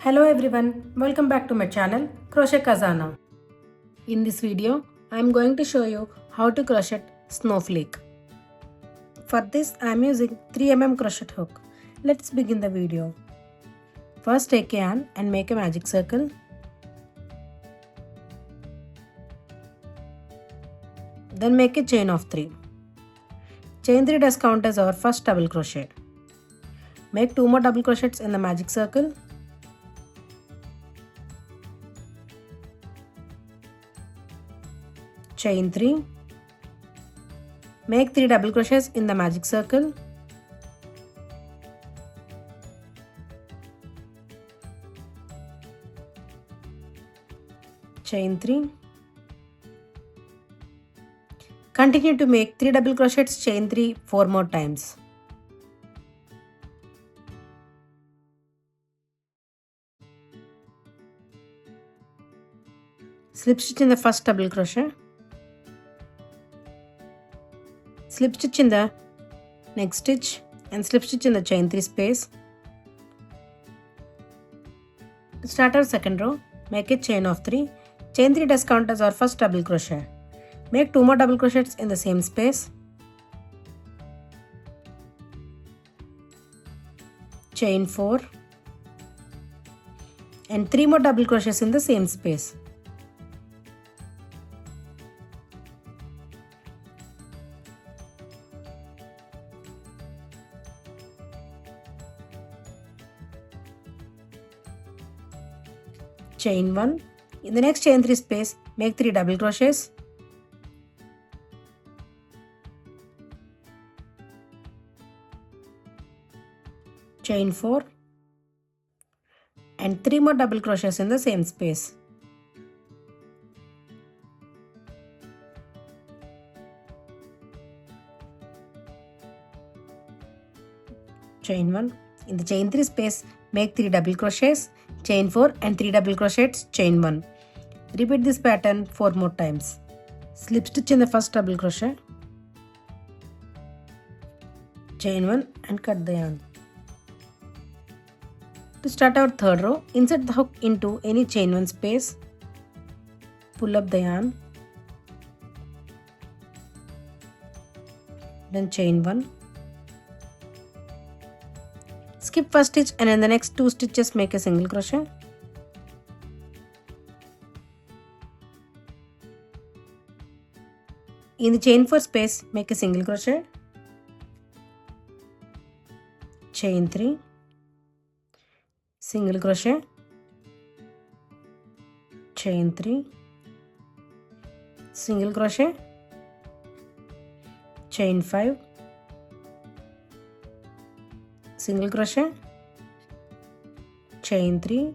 Hello everyone, welcome back to my channel Crochet Khazana. In this video, I am going to show you how to crochet snowflake. For this, I am using 3mm crochet hook. Let's begin the video. First take a yarn and make a magic circle. Then make a chain of 3. Chain 3 does count as our first double crochet. Make 2 more double crochets in the magic circle. Chain 3. Make 3 double crochets in the magic circle. Chain 3. Continue to make 3 double crochets, chain 3 4 more times. Slip stitch in the first double crochet. Slip stitch in the next stitch and slip stitch in the chain 3 space. To start our second row, make a chain of 3. Chain 3 does count as our first double crochet. Make 2 more double crochets in the same space. Chain 4 and 3 more double crochets in the same space. Chain 1. In the next chain 3 space, make 3 double crochets. Chain 4 and 3 more double crochets in the same space. Chain 1. In the chain 3 space, make 3 double crochets. Chain 4 and 3 double crochets, chain 1. Repeat this pattern 4 more times. Slip stitch in the first double crochet. Chain 1 and cut the yarn. To start our third row, insert the hook into any chain 1 space. Pull up the yarn. Then chain 1. Skip first stitch and in the next 2 stitches make a single crochet. In the chain 4 space, make a single crochet. Chain 3. Single crochet. Chain 3. Single crochet. Chain 5. Single crochet, chain 3,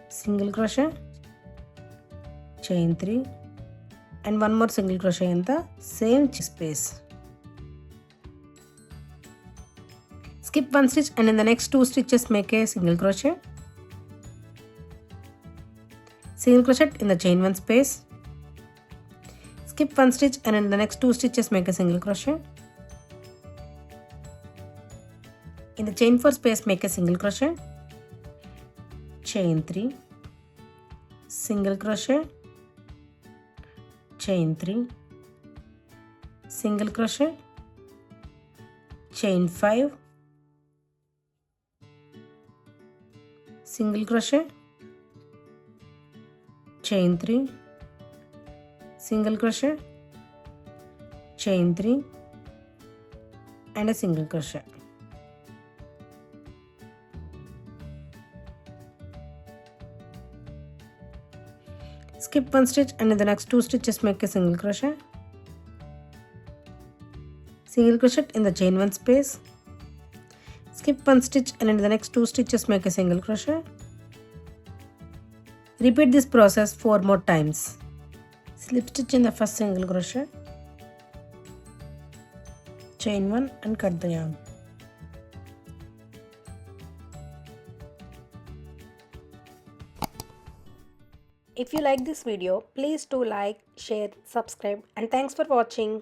single crochet, chain 3 and 1 more single crochet in the same space. Skip 1 stitch and in the next 2 stitches make a single crochet. Single crochet in the chain 1 space. Skip 1 stitch and in the next 2 stitches make a single crochet. In the chain 4 space, make a single crochet, chain 3, single crochet, chain 3, single crochet, chain 5, single crochet, chain 3, single crochet, chain 3 and a single crochet. Skip 1 stitch and in the next 2 stitches make a single crochet. Single crochet in the chain 1 space. Skip 1 stitch and in the next 2 stitches make a single crochet. Repeat this process 4 more times. Slip stitch in the first single crochet. Chain 1 and cut the yarn. If you like this video, please do like, share, subscribe and thanks for watching.